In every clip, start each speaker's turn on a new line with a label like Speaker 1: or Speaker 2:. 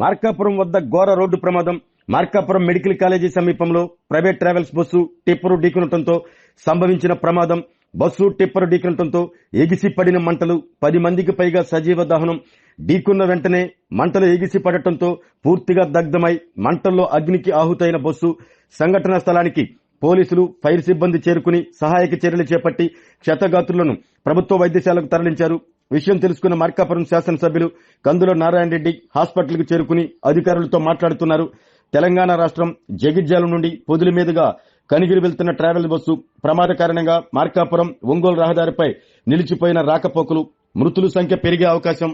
Speaker 1: మార్కాపురం వద్ద ఘోర రోడ్డు ప్రమాదం. మార్కాపురం మెడికల్ కాలేజీ సమీపంలో ప్రైవేట్ ట్రావెల్స్ బస్సు టిప్పరు ఢీకొనడంతో సంభవించిన ప్రమాదం. బస్సు టిప్పరు ఢీకొనడంతో ఎగిసి పడిన మంటలు, 10 మందికి పైగా సజీవ దహనం. ఢీకున్న వెంటనే మంటలు ఎగిసి పడటంతో పూర్తిగా దగ్ధమై మంటల్లో అగ్నికి ఆహుతైన బస్సు. సంఘటనా స్థలానికి పోలీసులు, ఫైర్ సిబ్బంది చేరుకుని సహాయక చర్యలు చేపట్టి క్షతగాత్రులను ప్రభుత్వ వైద్యశాలకు తరలించారు. విషయం తెలుసుకున్న మార్కాపురం శాసనసభ్యులు కందుల నారాయణ రెడ్డి హాస్పిటల్కు చేరుకుని అధికారులతో మాట్లాడుతున్నారు. తెలంగాణ రాష్ట్రం జగిత్యాల నుండి పొదిలి మీదుగా కనిగిరి వెళ్తున్న ట్రావెల్ బస్సు ప్రమాద కారణంగా మార్కాపురం ఒంగోలు రహదారిపై నిలిచిపోయిన రాకపోకలు. మృతుల సంఖ్య పెరిగే అవకాశం.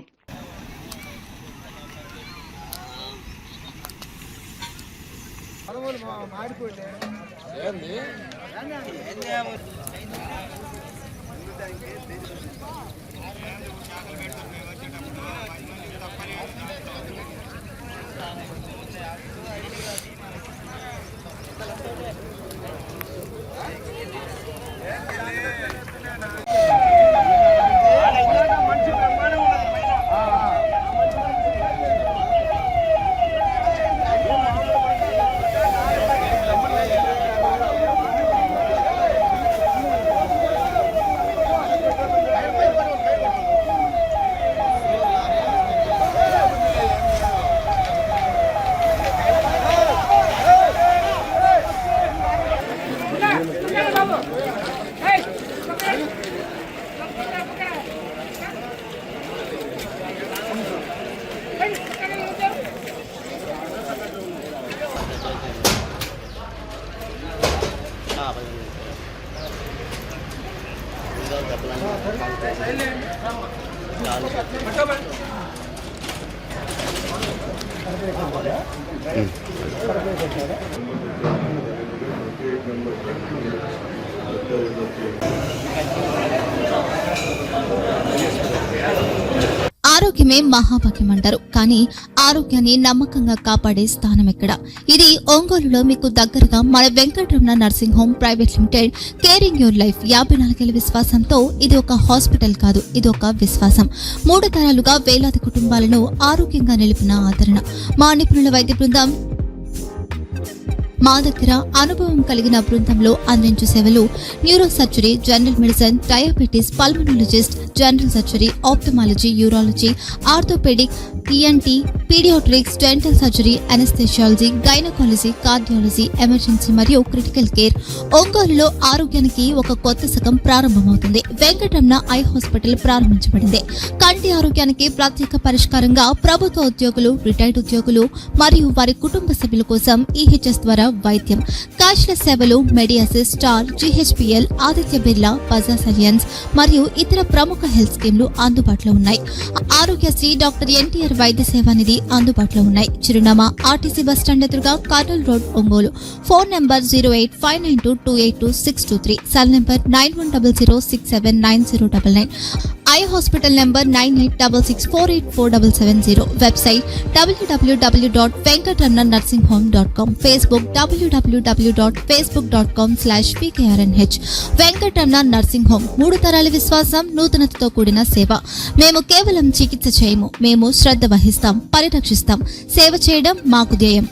Speaker 2: ఆరోగ్యమే మహాభాగ్యం అంటారు. కానీ ఆరోగ్యాన్ని నమ్మకంగా కాపాడే స్థానం ఎక్కడ? ఇది ఒంగోలులో మీకు దగ్గరగా మన Venkataramana nursing home private limited. Caring your life 54 ఏళ్ల విశ్వాసంతో ఇది ఒక హాస్పిటల్ కాదు, ఇది ఒక విశ్వాసం. 3 తరాలుగా వేలాది కుటుంబాలను ఆరోగ్యంగా నిలిపిన ఆదరణ. మా నిపుణుల వైద్య బృందం మా దగ్గర అనుభవం కలిగిన బృందంలో అందించే సేవలు neuro surgery, general medicine, diabetes, pulmonologist, general surgery, ophthalmology, urology, orthopaedic, ENT, paediatrics, dental surgery, anaesthesiology, gynaecology, cardiology, emergency మరియు క్రిటికల్ కేర్. ఒంగోలులో ఆరోగ్యానికి ఒక కొత్త శకం ప్రారంభమవుతుంది. వెంకటరమణ ఐ హాస్పిటల్ ప్రారంభించబడింది. కంటి ఆరోగ్యానికి ప్రత్యేక పరిష్కారంగా ప్రభుత్వ ఉద్యోగులు, రిటైర్డ్ ఉద్యోగులు మరియు వారి కుటుంబ సభ్యుల కోసం ఈహెచ్ఎస్ ద్వారా వైద్యం. క్యాష్లెస్ సేవలు మెడియాసిస్, స్టార్, జీహెచ్పీఎల్, ఆదిత్య బిర్లా, బజాజ్ అలియన్స్ మరియు ఇతర ప్రముఖ హెల్త్ స్కీమ్లు అందుబాటులో ఉన్నాయి. ఆరోగ్యశ్రీ, డాక్టర్ ఎన్టీఆర్ వైద్య సేవా నిధి అందుబాటులో ఉన్నాయి. చిరునామా ఆర్టీసీ బస్టాండ్ ఎదురుగా, Kurnool road, Ongole. Phone number 08592282623. Cell number 9100679099. Eye hospital number 9866484770. Website www.venkatramanarsinghome.com. Facebook www.facebook.com/pkrnh. Venkataramana nursing home 3 తరాల విశ్వాసం, నూతనతతో కూడిన సేవ. మేము కేవలం చికిత్స చేయము, మేము శ్రద్ధ వహిస్తాం, పరిరక్షిస్తాం. సేవ చేయడం మాకు ధ్యేయం.